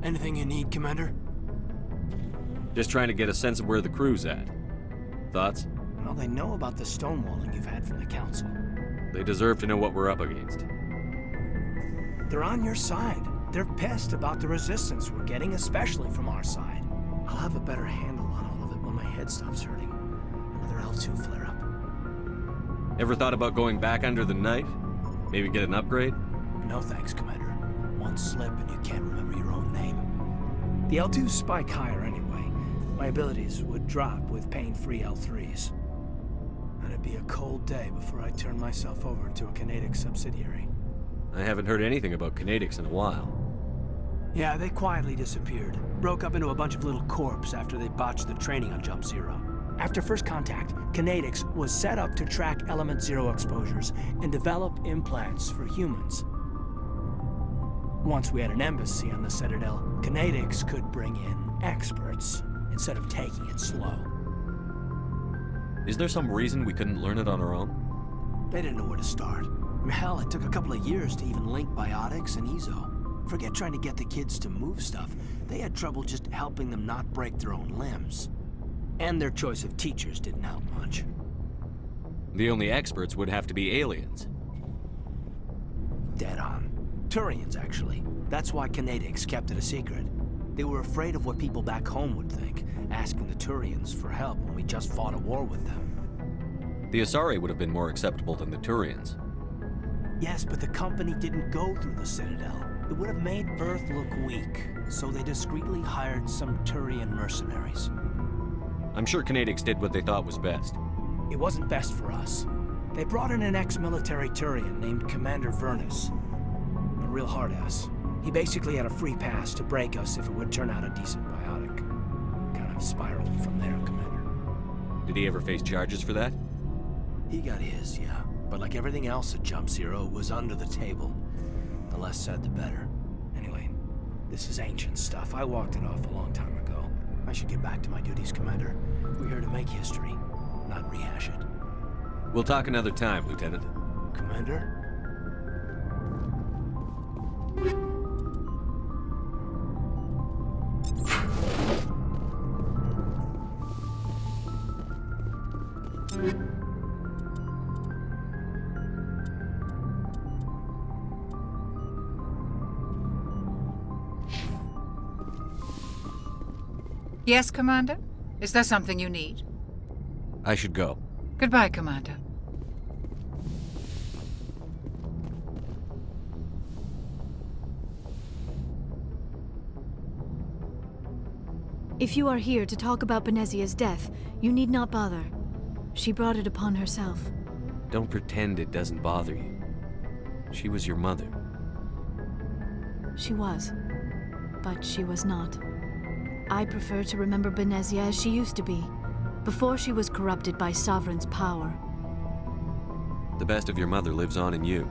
Anything you need, Commander? Just trying to get a sense of where the crew's at. Thoughts? Well, they know about the stonewalling you've had from the Council. They deserve to know what we're up against. They're on your side. They're pissed about the resistance we're getting, especially from our side. I'll have a better handle on all of it when my head stops hurting. Another L2 flare-up. Ever thought about going back under the knife? Maybe get an upgrade? No thanks, Commander. One slip and you can't remember your own name. The L2s spike higher anyway. My abilities would drop with pain-free L3s. And it'd be a cold day before I turn myself over to a Canadic subsidiary. I haven't heard anything about Canadics in a while. Yeah, they quietly disappeared. Broke up into a bunch of little corps after they botched the training on Jump Zero. After first contact, Canadics was set up to track Element Zero exposures and develop implants for humans. Once we had an embassy on the Citadel, Canadics could bring in experts instead of taking it slow. Is there some reason we couldn't learn it on our own? They didn't know where to start. Hell, it took a couple of years to even link biotics and ezo. Forget trying to get the kids to move stuff. They had trouble just helping them not break their own limbs. And their choice of teachers didn't help much. The only experts would have to be aliens. Dead on. Turians, actually. That's why Canadics kept it a secret. They were afraid of what people back home would think, asking the Turians for help when we just fought a war with them. The Asari would have been more acceptable than the Turians. Yes, but the company didn't go through the Citadel. It would have made Earth look weak, so they discreetly hired some Turian mercenaries. I'm sure Canadics did what they thought was best. It wasn't best for us. They brought in an ex-military Turian named Commander Vernus. A real hard-ass. He basically had a free pass to break us if it would turn out a decent biotic. Kind of spiraled from there, Commander. Did he ever face charges for that? He got his, yeah. But like everything else at Jump Zero, it was under the table. The less said, the better. Anyway, this is ancient stuff. I walked it off a long time ago. I should get back to my duties, Commander. We're here to make history, not rehash it. We'll talk another time, Lieutenant. Commander? Yes, Commander? Is there something you need? I should go. Goodbye, Commander. If you are here to talk about Benezia's death, you need not bother. She brought it upon herself. Don't pretend it doesn't bother you. She was your mother. She was. But she was not. I prefer to remember Benezia as she used to be, before she was corrupted by Sovereign's power. The best of your mother lives on in you.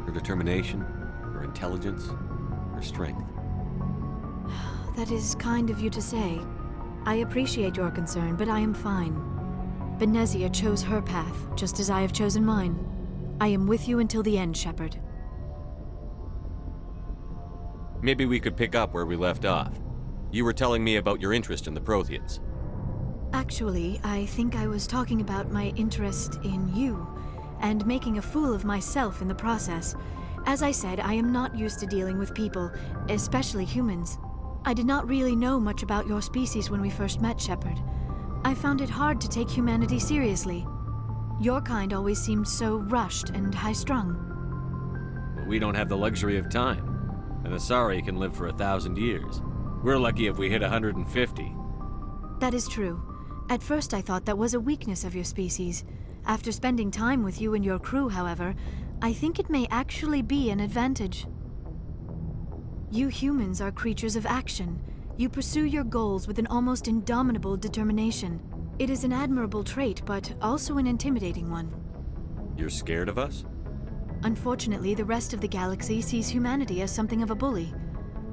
Her determination, her intelligence, her strength. That is kind of you to say. I appreciate your concern, but I am fine. Benezia chose her path, just as I have chosen mine. I am with you until the end, Shepard. Maybe we could pick up where we left off. You were telling me about your interest in the Protheans. Actually, I think I was talking about my interest in you, and making a fool of myself in the process. As I said, I am not used to dealing with people, especially humans. I did not really know much about your species when we first met, Shepard. I found it hard to take humanity seriously. Your kind always seemed so rushed and high-strung. But we don't have the luxury of time. An Asari can live for 1,000 years. We're lucky if we hit 150. That is true. At first I thought that was a weakness of your species. After spending time with you and your crew, however, I think it may actually be an advantage. You humans are creatures of action. You pursue your goals with an almost indomitable determination. It is an admirable trait, but also an intimidating one. You're scared of us? Unfortunately, the rest of the galaxy sees humanity as something of a bully.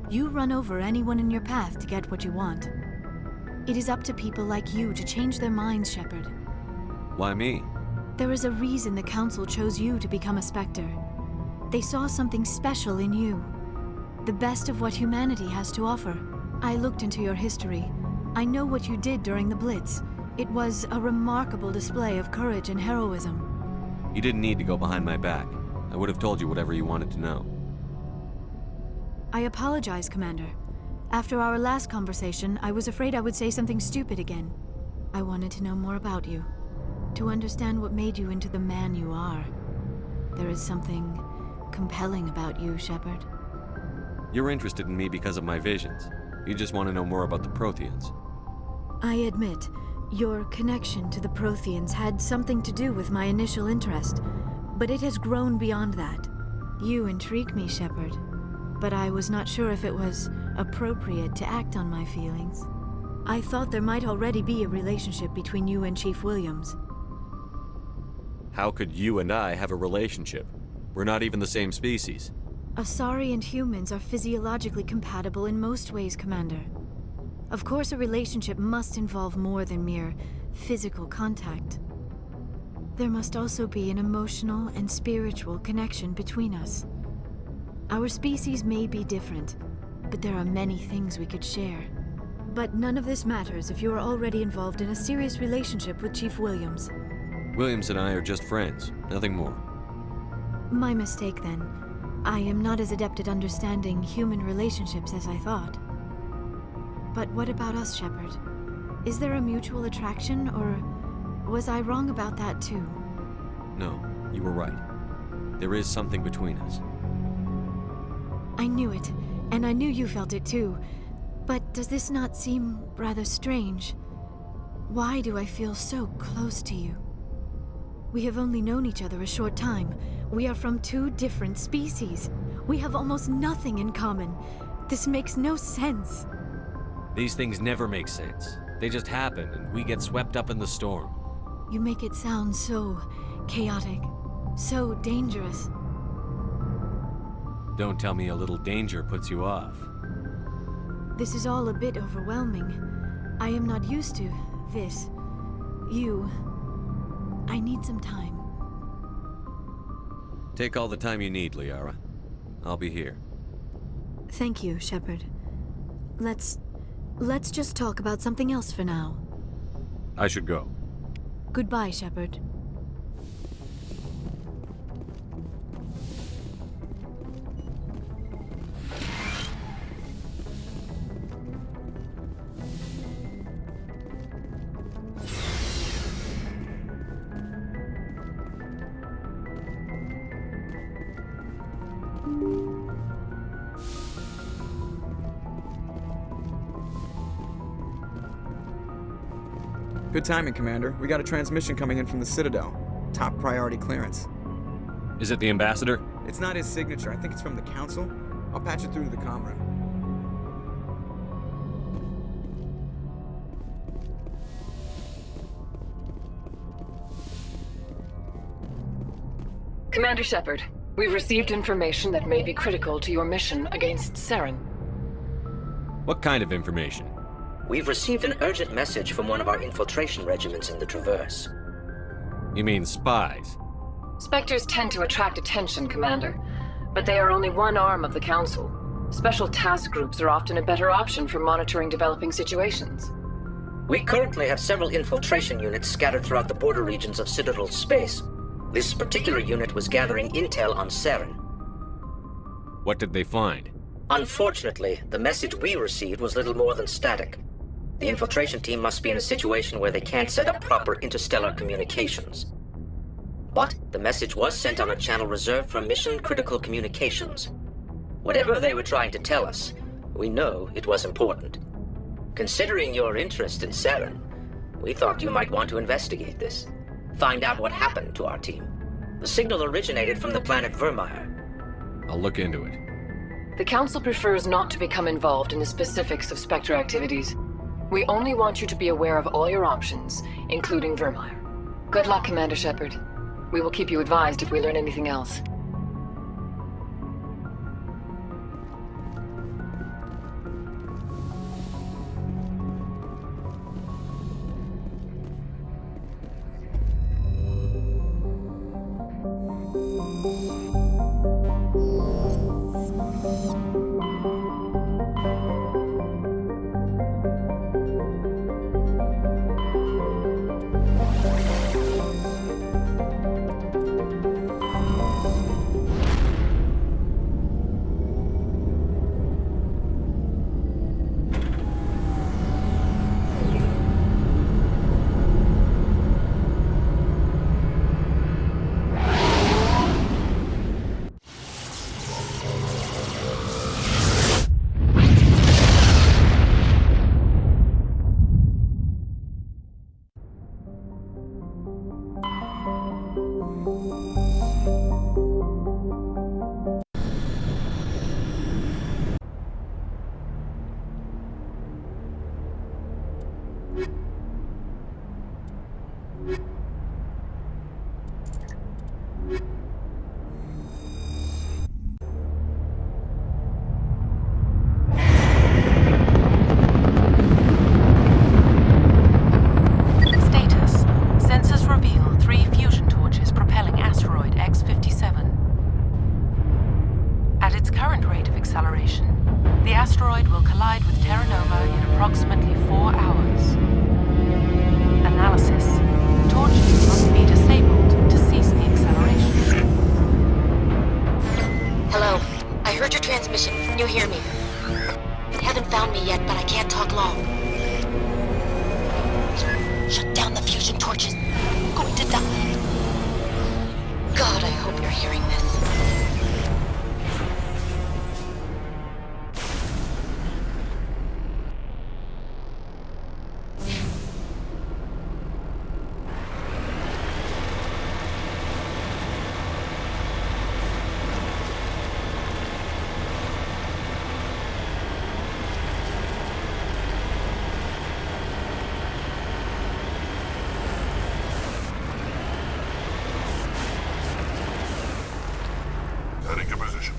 You run over anyone in your path to get what you want. It is up to people like you to change their minds, Shepard. Why me? There is a reason the Council chose you to become a Spectre. They saw something special in you. the best of what humanity has to offer. I looked into your history. I know what you did during the Blitz. It was a remarkable display of courage and heroism. You didn't need to go behind my back. I would have told you whatever you wanted to know. I apologize, Commander. After our last conversation, I was afraid I would say something stupid again. I wanted to know more about you, to understand what made you into the man you are. There is something compelling about you, Shepard. You're interested in me because of my visions. You just want to know more about the Protheans. I admit, your connection to the Protheans had something to do with my initial interest, but it has grown beyond that. You intrigue me, Shepard, but I was not sure if it was appropriate to act on my feelings. I thought there might already be a relationship between you and Chief Williams. How could you and I have a relationship? We're not even the same species. Asari and humans are physiologically compatible in most ways, Commander. Of course, a relationship must involve more than mere physical contact. There must also be an emotional and spiritual connection between us. Our species may be different, but there are many things we could share. But none of this matters if you are already involved in a serious relationship with Chief Williams. Williams and I are just friends, nothing more. My mistake, then. I am not as adept at understanding human relationships as I thought. But what about us, Shepard? Is there a mutual attraction, or was I wrong about that too? No, you were right. There is something between us. I knew it, and I knew you felt it too. But does this not seem rather strange? Why do I feel so close to you? We have only known each other a short time. We are from two different species. We have almost nothing in common. This makes no sense. These things never make sense. They just happen, and we get swept up in the storm. You make it sound so chaotic, so dangerous. Don't tell me a little danger puts you off. This is all a bit overwhelming. I am not used to this. You. I need some time. Take all the time you need, Liara. I'll be here. Thank you, Shepard. Let's just talk about something else for now. I should go. Goodbye, Shepard. Good timing, Commander. We got a transmission coming in from the Citadel. Top priority clearance. Is it the ambassador? It's not his signature. I think it's from the Council. I'll patch it through to the comm room. Commander Shepard, we've received information that may be critical to your mission against Saren. What kind of information? We've received an urgent message from one of our infiltration regiments in the Traverse. You mean spies? Spectres tend to attract attention, Commander, but they are only one arm of the Council. Special task groups are often a better option for monitoring developing situations. We currently have several infiltration units scattered throughout the border regions of Citadel space. This particular unit was gathering intel on Saren. What did they find? Unfortunately, the message we received was little more than static. The infiltration team must be in a situation where they can't set up proper interstellar communications. But the message was sent on a channel reserved for mission-critical communications. Whatever they were trying to tell us, we know it was important. Considering your interest in Saren, we thought you might want to investigate this. Find out what happened to our team. The signal originated from the planet Vermeer. I'll look into it. The Council prefers not to become involved in the specifics of Spectre activities. We only want you to be aware of all your options, including Vermeer. Good luck, Commander Shepard. We will keep you advised if we learn anything else. Status. Sensors reveal 3 fusion torches propelling asteroid X-57. At its current rate of acceleration, the asteroid will collide with Terra Nova in approximately 4 hours. Analysis. Torches must be disabled to cease the acceleration. Hello. I heard your transmission. Can you hear me? You haven't found me yet, but I can't talk long. Shut down the fusion torches. I'm going to die. God, I hope you're hearing this. Heading to position.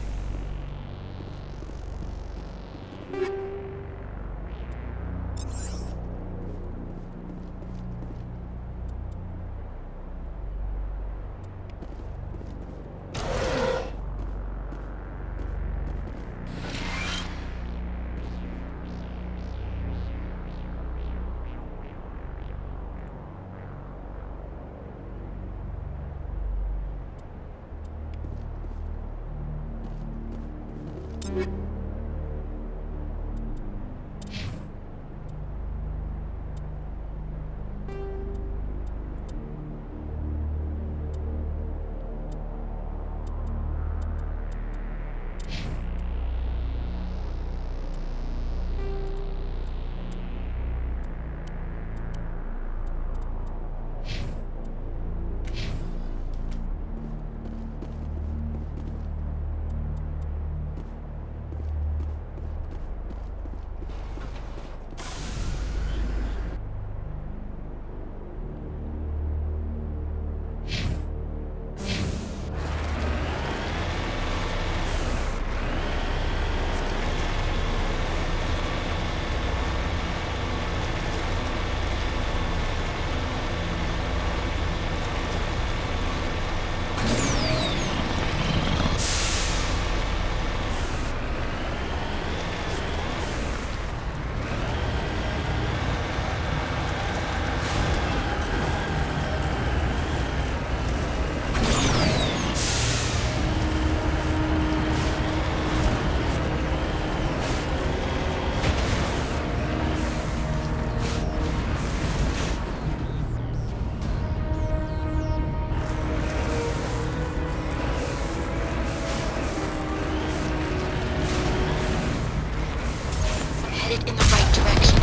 Headed in the right direction.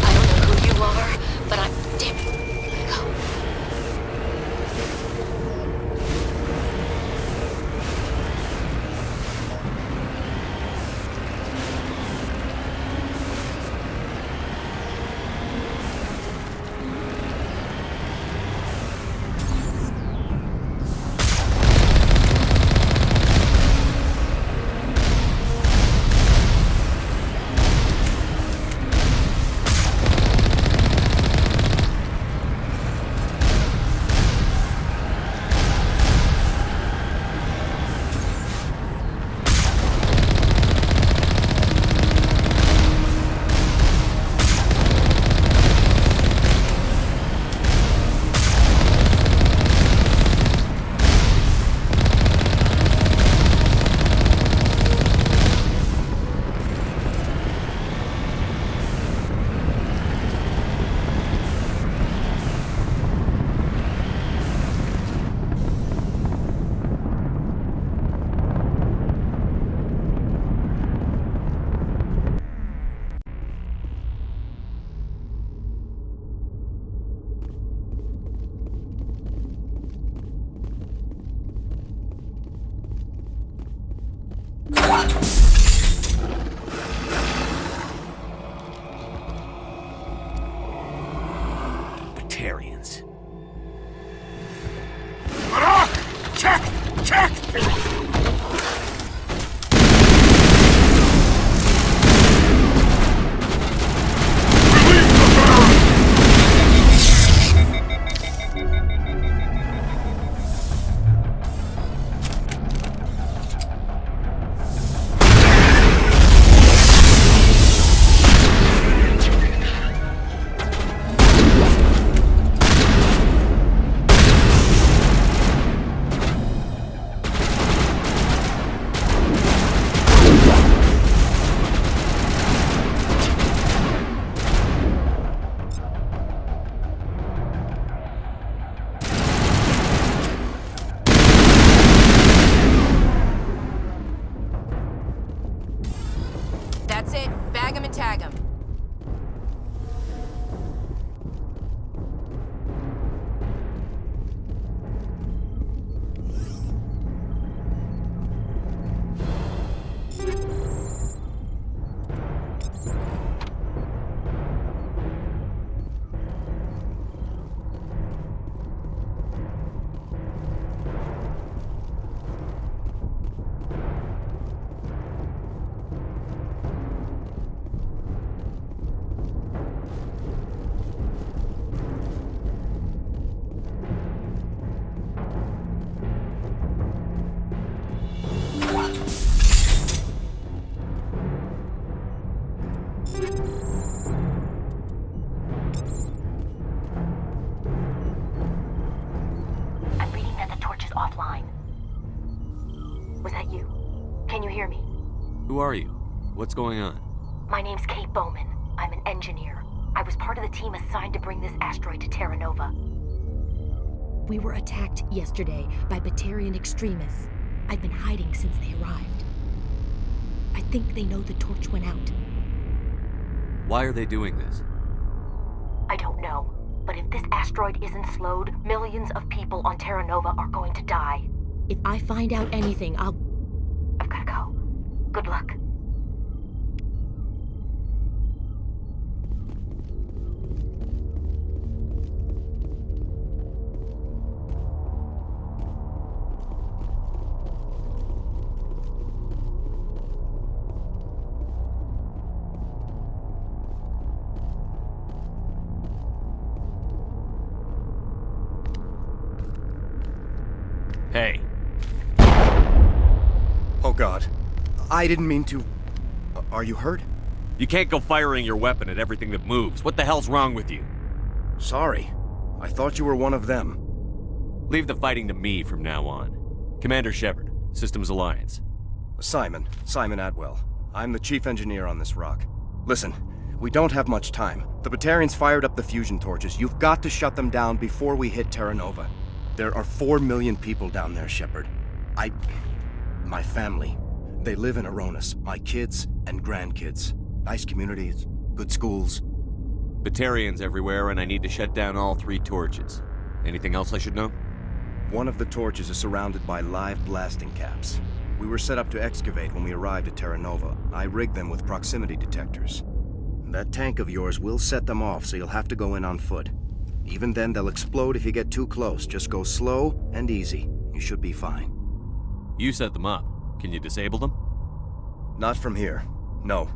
I don't know who you are, but I'm... Damn it. Go. Batarians. That's it. Bag 'em and tag 'em. I'm reading that the torch is offline. Was that you? Can you hear me? Who are you? What's going on? My name's Kate Bowman. I'm an engineer. I was part of the team assigned to bring this asteroid to Terra Nova. We were attacked yesterday by Batarian extremists. I've been hiding since they arrived. I think they know the torch went out. Why are they doing this? I don't know. But if this asteroid isn't slowed, millions of people on Terra Nova are going to die. If I find out anything, I've gotta go. Good luck. Hey. Oh God. I didn't mean to... Are you hurt? You can't go firing your weapon at everything that moves. What the hell's wrong with you? Sorry. I thought you were one of them. Leave the fighting to me from now on. Commander Shepard, Systems Alliance. Simon Atwell. I'm the chief engineer on this rock. Listen, we don't have much time. The Batarians fired up the fusion torches. You've got to shut them down before we hit Terra Nova. There are 4 million people down there, Shepard. My family. They live in Aronis. My kids and grandkids. Nice communities, good schools. Batarians everywhere, and I need to shut down all 3 torches. Anything else I should know? One of the torches is surrounded by live blasting caps. We were set up to excavate when we arrived at Terra Nova. I rigged them with proximity detectors. That tank of yours will set them off, so you'll have to go in on foot. Even then, they'll explode if you get too close. Just go slow and easy. You should be fine. You set them up. Can you disable them? Not from here. No.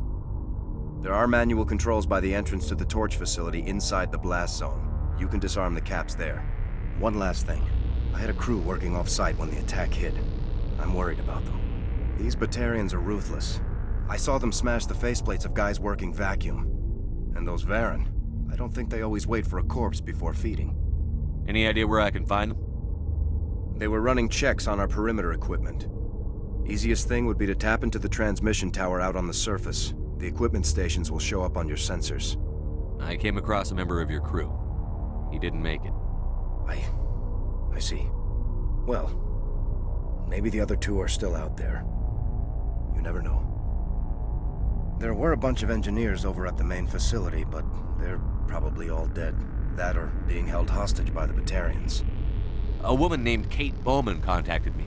There are manual controls by the entrance to the torch facility inside the blast zone. You can disarm the caps there. One last thing. I had a crew working off-site when the attack hit. I'm worried about them. These Batarians are ruthless. I saw them smash the faceplates of guys working vacuum. And those Varen, I don't think they always wait for a corpse before feeding. Any idea where I can find them? They were running checks on our perimeter equipment. Easiest thing would be to tap into the transmission tower out on the surface. The equipment stations will show up on your sensors. I came across a member of your crew. He didn't make it. I see. Well, maybe the other 2 are still out there. You never know. There were a bunch of engineers over at the main facility, but they're probably all dead. That or being held hostage by the Batarians. A woman named Kate Bowman contacted me.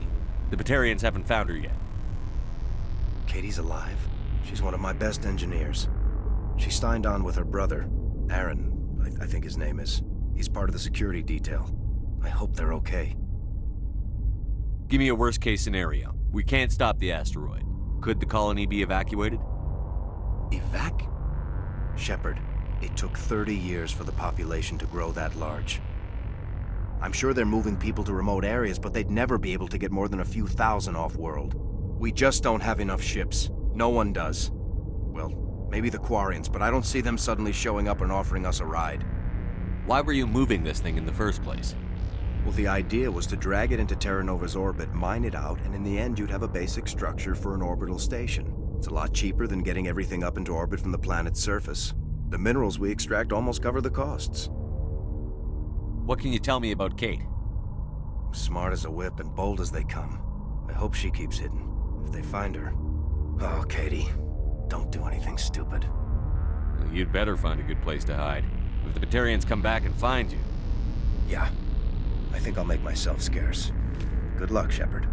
The Batarians haven't found her yet. Katie's alive. She's one of my best engineers. She signed on with her brother, Aaron, I think his name is. He's part of the security detail. I hope they're okay. Give me a worst-case scenario. We can't stop the asteroid. Could the colony be evacuated? Shepard, it took 30 years for the population to grow that large. I'm sure they're moving people to remote areas, but they'd never be able to get more than a few thousand off-world. We just don't have enough ships. No one does. Well, maybe the Quarians, but I don't see them suddenly showing up and offering us a ride. Why were you moving this thing in the first place? Well, the idea was to drag it into Terra Nova's orbit, mine it out, and in the end you'd have a basic structure for an orbital station. It's a lot cheaper than getting everything up into orbit from the planet's surface. The minerals we extract almost cover the costs. What can you tell me about Kate? Smart as a whip and bold as they come. I hope she keeps hidden. If they find her... Oh, Katie. Don't do anything stupid. Well, you'd better find a good place to hide. If the Batarians come back and find you... Yeah. I think I'll make myself scarce. Good luck, Shepard.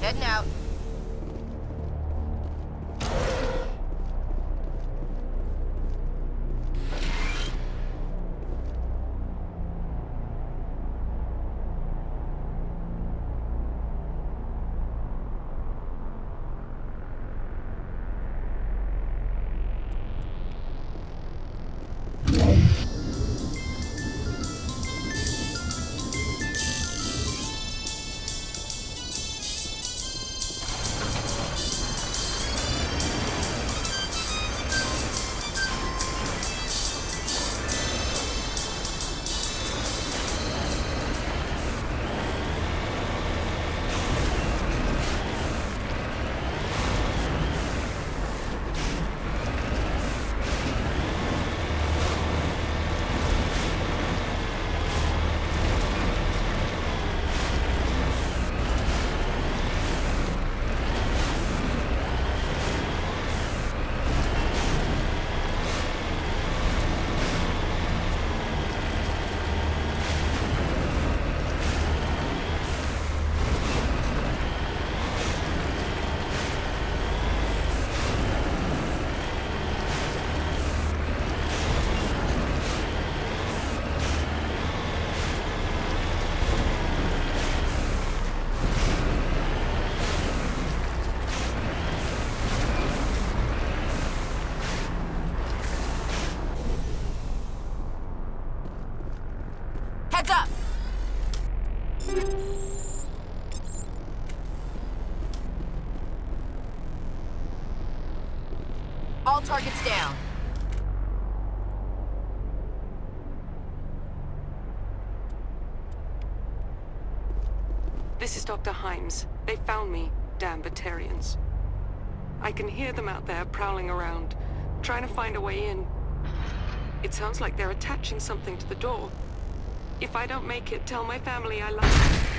Heading out. Heads up! All targets down. This is Dr. Himes. They found me, damn Batarians. I can hear them out there prowling around, trying to find a way in. It sounds like they're attaching something to the door. If I don't make it, tell my family I love them.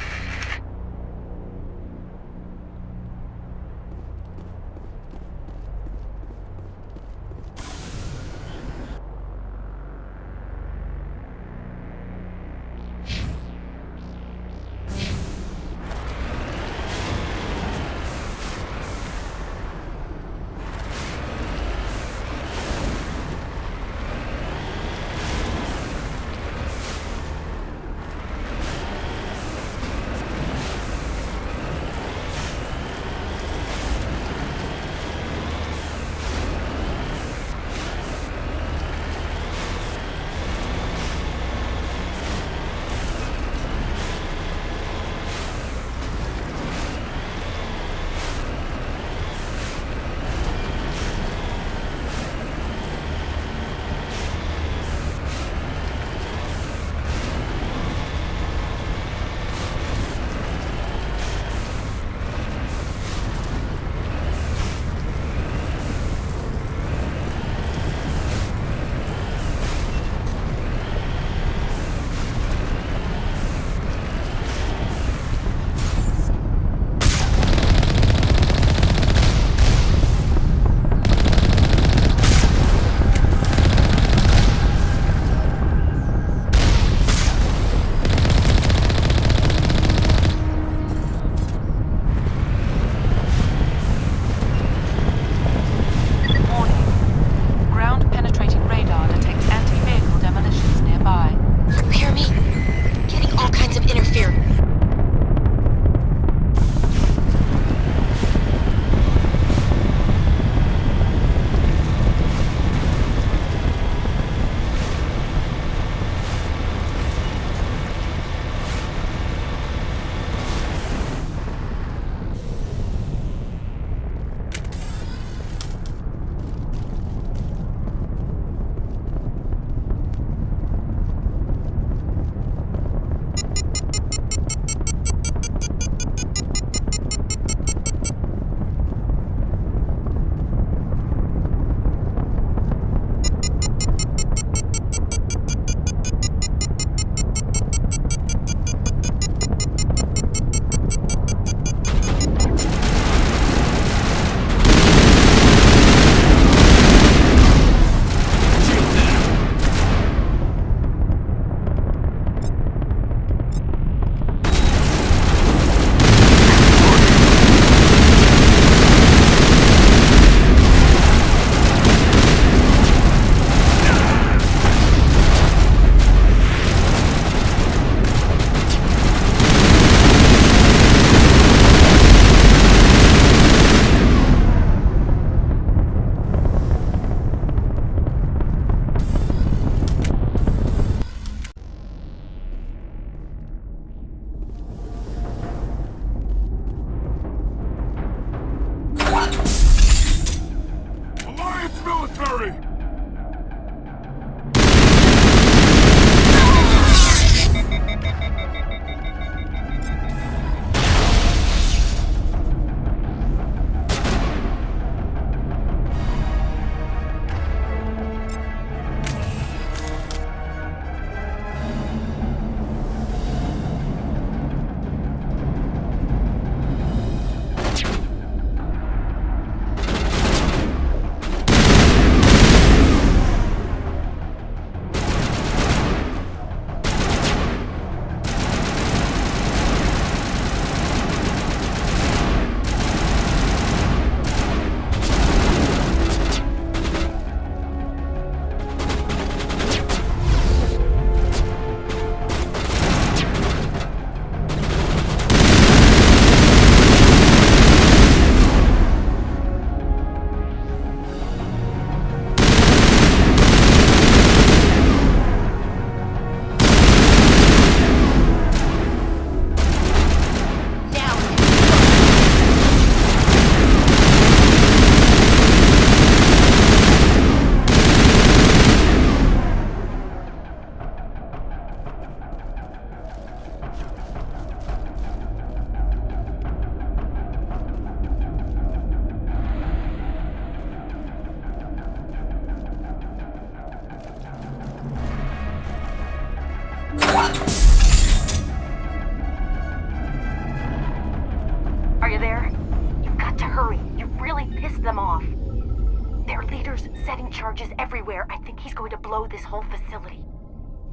charges everywhere. I think he's going to blow this whole facility.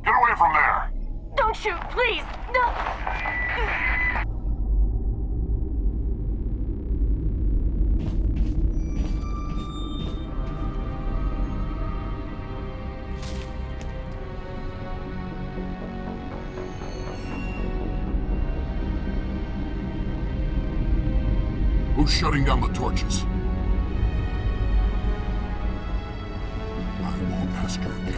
Get away from there! Don't shoot, please! No! Who's shutting down the torches? I won't ask you again.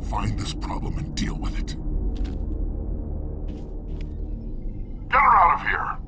Find this problem and deal with it. Get her out of here!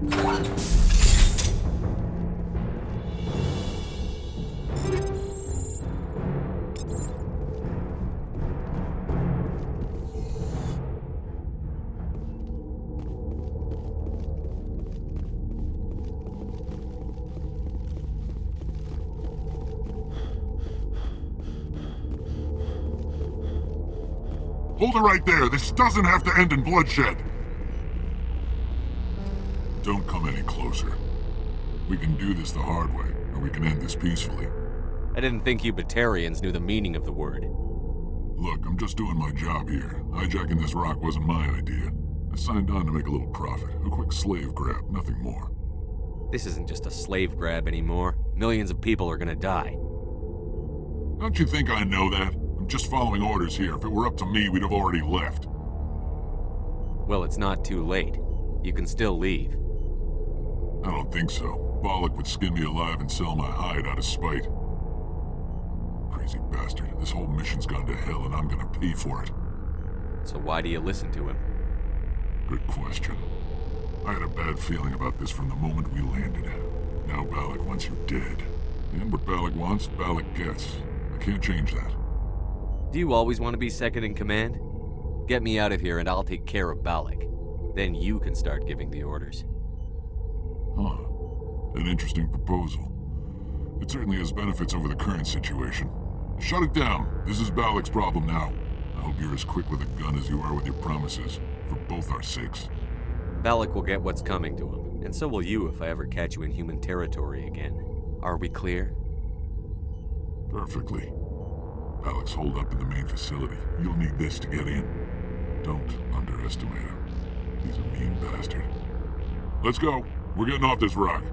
Hold it right there. This doesn't have to end in bloodshed. Don't come any closer. We can do this the hard way, or we can end this peacefully. I didn't think you Batarians knew the meaning of the word. Look, I'm just doing my job here. Hijacking this rock wasn't my idea. I signed on to make a little profit. A quick slave grab, nothing more. This isn't just a slave grab anymore. Millions of people are gonna die. Don't you think I know that? I'm just following orders here. If it were up to me, we'd have already left. Well, it's not too late. You can still leave. I don't think so. Bollock would skin me alive and sell my hide out of spite. Crazy bastard. This whole mission's gone to hell and I'm gonna pay for it. So why do you listen to him? Good question. I had a bad feeling about this from the moment we landed. Now Bollock wants you dead. And what Bollock wants, Bollock gets. I can't change that. Do you always want to be second in command? Get me out of here and I'll take care of Bollock. Then you can start giving the orders. Huh. An interesting proposal. It certainly has benefits over the current situation. Shut it down. This is Bollock's problem now. I hope you're as quick with a gun as you are with your promises. For both our sakes. Bollock will get what's coming to him, and so will you if I ever catch you in human territory again. Are we clear? Perfectly. Bollock's holed up in the main facility. You'll need this to get in. Don't underestimate him. He's a mean bastard. Let's go. We're getting off this rock.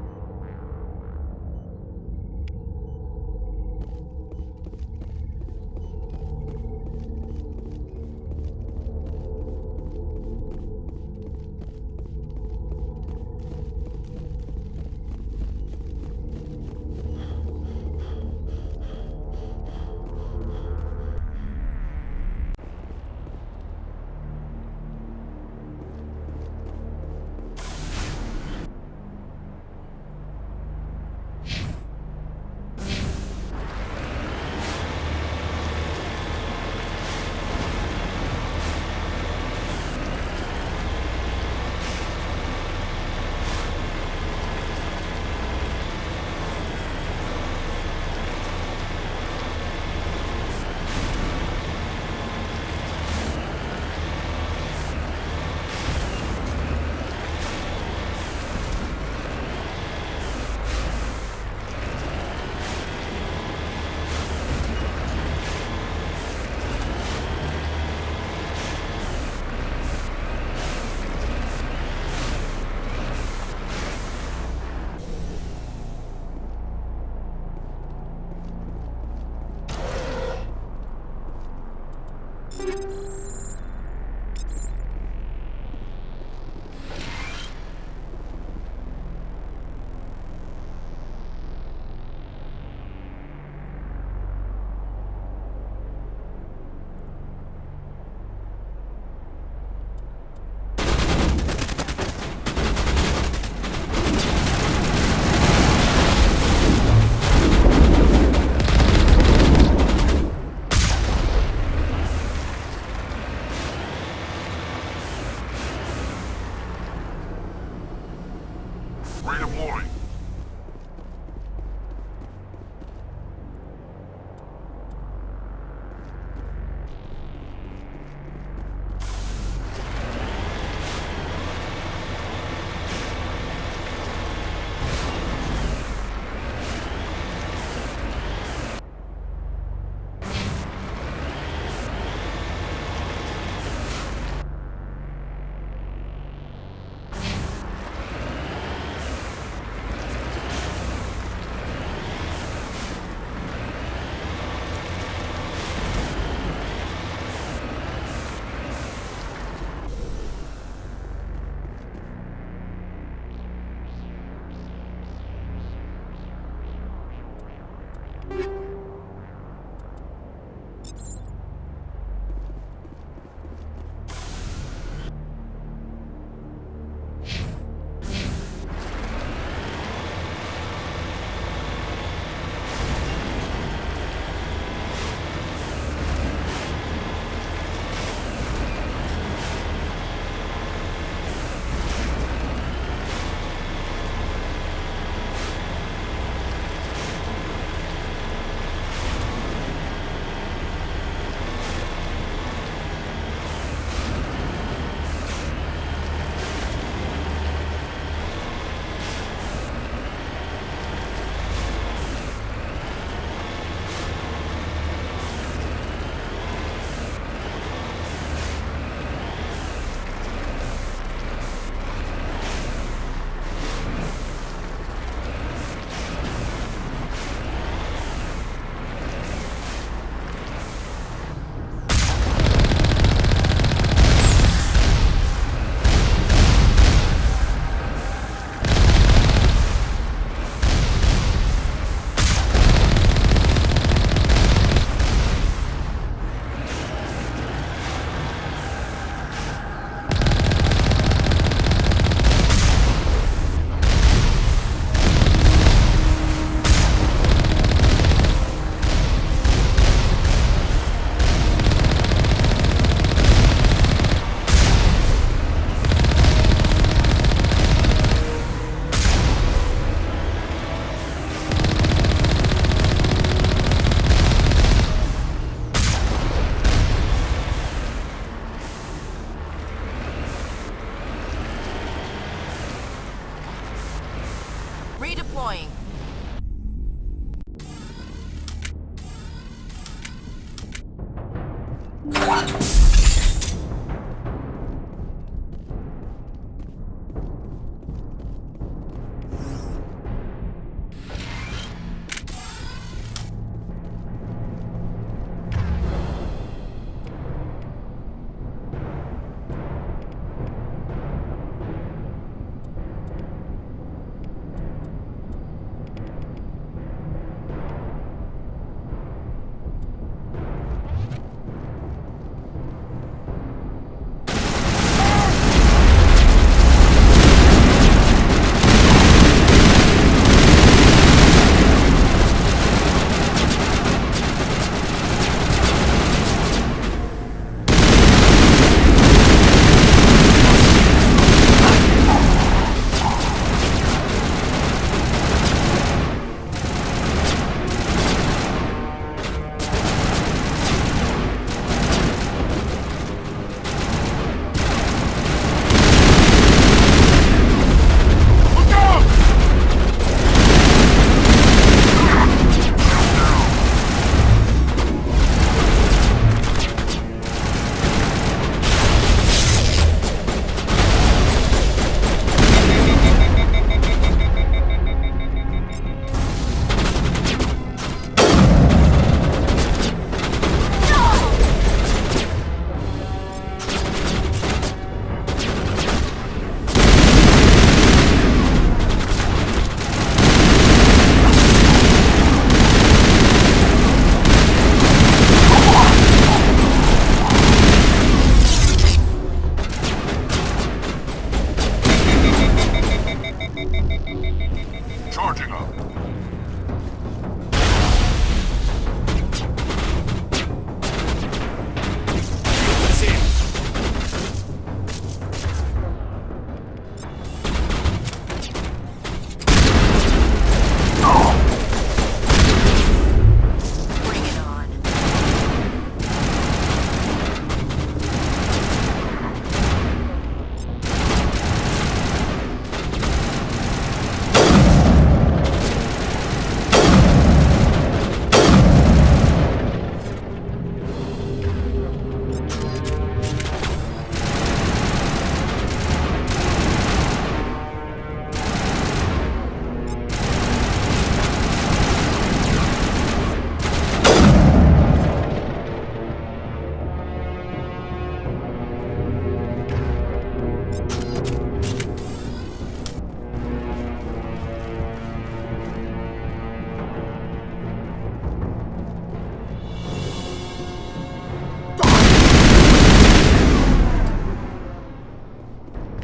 Redeploying.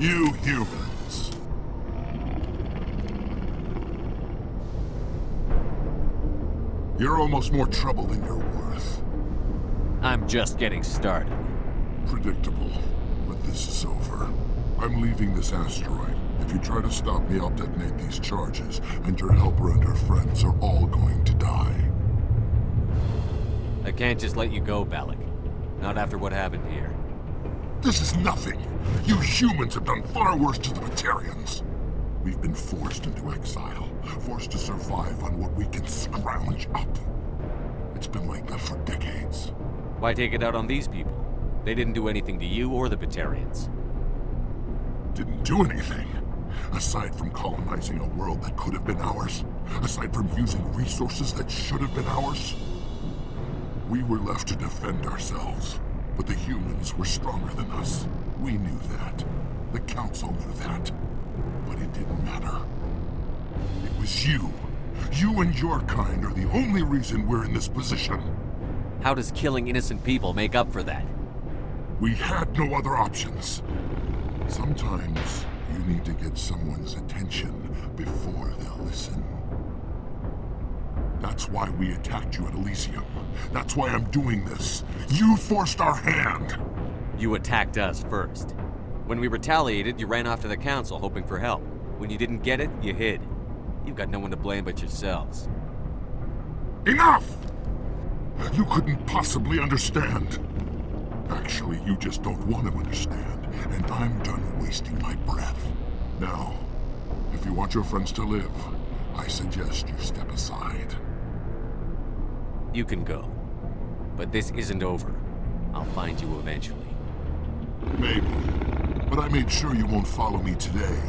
You humans. You're almost more trouble than you're worth. I'm just getting started. Predictable, but this is over. I'm leaving this asteroid. If you try to stop me, I'll detonate these charges, and your helper and her friends are all going to die. I can't just let you go, Balak. Not after what happened here. This is nothing. You humans have done far worse to the Batarians. We've been forced into exile, forced to survive on what we can scrounge up. It's been like that for decades. Why take it out on these people? They didn't do anything to you or the Batarians. Didn't do anything. Aside from colonizing a world that could have been ours. Aside from using resources that should have been ours. We were left to defend ourselves. But the humans were stronger than us. We knew that. The Council knew that. But it didn't matter. It was you. You and your kind are the only reason we're in this position. How does killing innocent people make up for that? We had no other options. Sometimes you need to get someone's attention before they'll listen. That's why we attacked you at Elysium. That's why I'm doing this. You forced our hand! You attacked us first. When we retaliated, you ran off to the Council hoping for help. When you didn't get it, you hid. You've got no one to blame but yourselves. Enough! You couldn't possibly understand. Actually, you just don't want to understand, and I'm done wasting my breath. Now, if you want your friends to live, I suggest you step aside. You can go. But this isn't over. I'll find you eventually. Maybe. But I made sure you won't follow me today.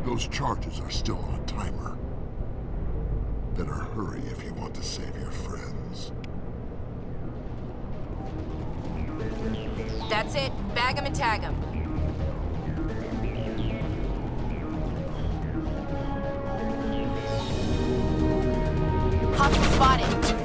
Those charges are still on a timer. Better hurry if you want to save your friends. That's it. Bag 'em and tag 'em. Hostile spotted.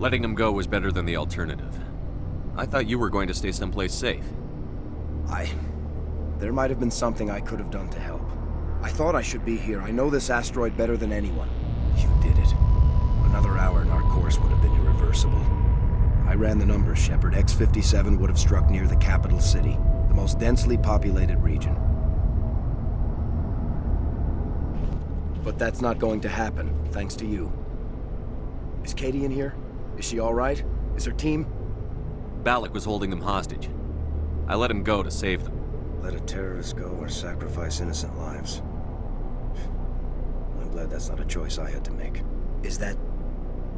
Letting him go was better than the alternative. I thought you were going to stay someplace safe. There might have been something I could have done to help. I thought I should be here. I know this asteroid better than anyone. You did it. Another hour and our course would have been irreversible. I ran the numbers, Shepard. X-57 would have struck near the capital city, the most densely populated region. But that's not going to happen, thanks to you. Is Katie in here? Is she all right? Is her team? Balak was holding them hostage. I let him go to save them. Let a terrorist go or sacrifice innocent lives. I'm glad that's not a choice I had to make. Is that...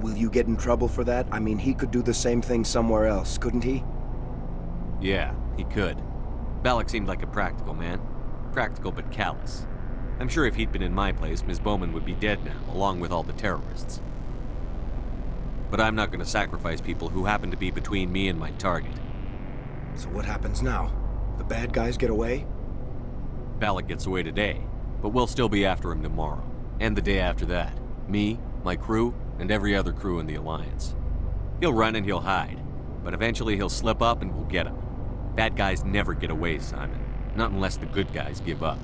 Will you get in trouble for that? I mean, he could do the same thing somewhere else, couldn't he? Yeah, he could. Balak seemed like a practical man. Practical but callous. I'm sure if he'd been in my place, Ms. Bowman would be dead now, along with all the terrorists. But I'm not going to sacrifice people who happen to be between me and my target. So what happens now? The bad guys get away? Balak gets away today, but we'll still be after him tomorrow. And the day after that. Me, my crew, and every other crew in the Alliance. He'll run and he'll hide, but eventually he'll slip up and we'll get him. Bad guys never get away, Simon. Not unless the good guys give up.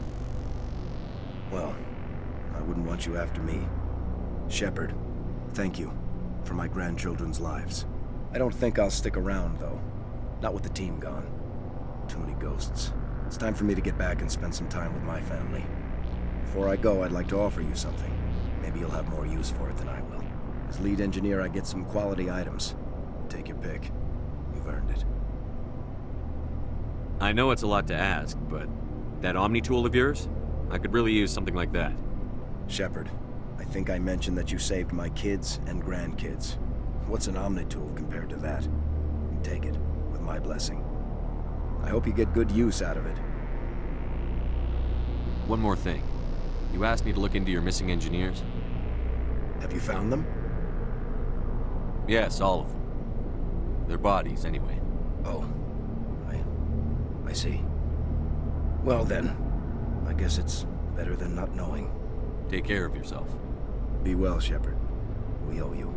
Well, I wouldn't want you after me. Shepard, thank you for my grandchildren's lives. I don't think I'll stick around, though. Not with the team gone. Too many ghosts. It's time for me to get back and spend some time with my family. Before I go, I'd like to offer you something. Maybe you'll have more use for it than I will. As lead engineer, I get some quality items. Take your pick. You've earned it. I know it's a lot to ask, but that Omni tool of yours? I could really use something like that. Shepard, I think I mentioned that you saved my kids and grandkids. What's an Omni tool compared to that? Take it, with my blessing. I hope you get good use out of it. One more thing. You asked me to look into your missing engineers? Have you found them? Yes, all of them. Their bodies, anyway. Oh. I see. Well then, I guess it's better than not knowing. Take care of yourself. Be well, Shepard. We owe you.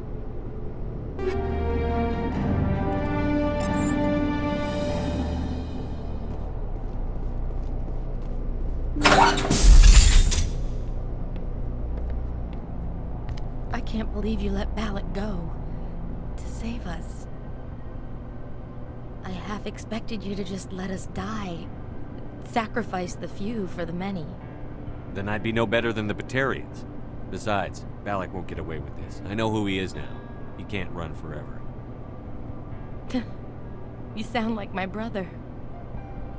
I can't believe you let Balak go. To save us. I half expected you to just let us die. Sacrifice the few for the many. Then I'd be no better than the Batarians. Besides, Balak won't get away with this. I know who he is now. He can't run forever. You sound like my brother.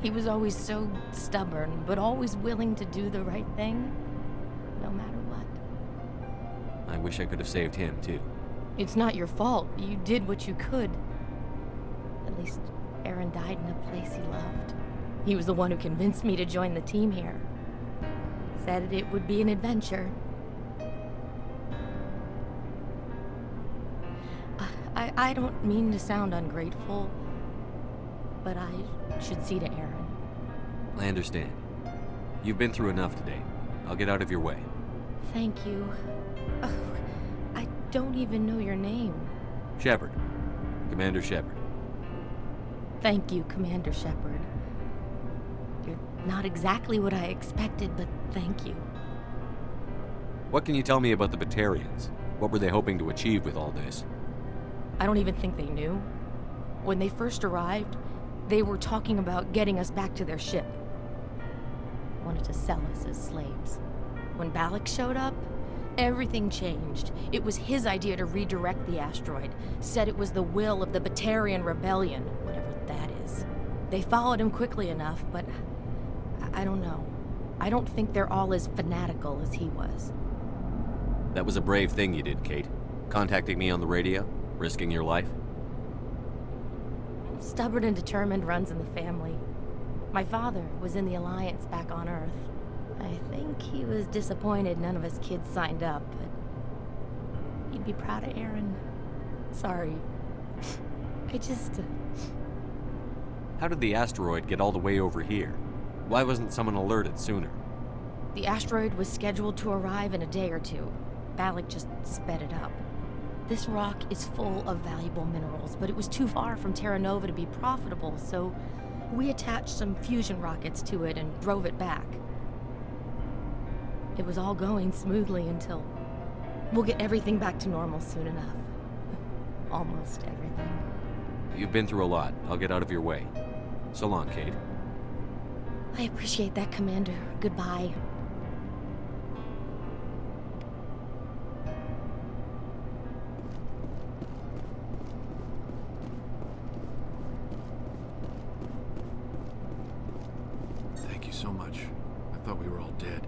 He was always so stubborn, but always willing to do the right thing, no matter what. I wish I could have saved him, too. It's not your fault. You did what you could. At least Aaron died in a place he loved. He was the one who convinced me to join the team here. Said it would be an adventure. I don't mean to sound ungrateful, but I should see to Aaron. I understand. You've been through enough today. I'll get out of your way. Thank you. Oh, I don't even know your name. Shepard. Commander Shepard. Thank you, Commander Shepard. You're not exactly what I expected, but thank you. What can you tell me about the Batarians? What were they hoping to achieve with all this? I don't even think they knew. When they first arrived, they were talking about getting us back to their ship. They wanted to sell us as slaves. When Balak showed up, everything changed. It was his idea to redirect the asteroid. Said it was the will of the Batarian Rebellion, whatever that is. They followed him quickly enough, but I don't know. I don't think they're all as fanatical as he was. That was a brave thing you did, Kate. Contacting me on the radio, risking your life. Stubborn and determined runs in the family. My father was in the Alliance back on Earth. I think he was disappointed none of his kids signed up, but he'd be proud of Aaron. Sorry. I just... How did the asteroid get all the way over here? Why wasn't someone alerted sooner? The asteroid was scheduled to arrive in a day or two. Balak just sped it up. This rock is full of valuable minerals, but it was too far from Terra Nova to be profitable, so we attached some fusion rockets to it and drove it back. It was all going smoothly until... We'll get everything back to normal soon enough. Almost everything. You've been through a lot. I'll get out of your way. So long, Kate. I appreciate that, Commander. Goodbye. Thank you so much. I thought we were all dead.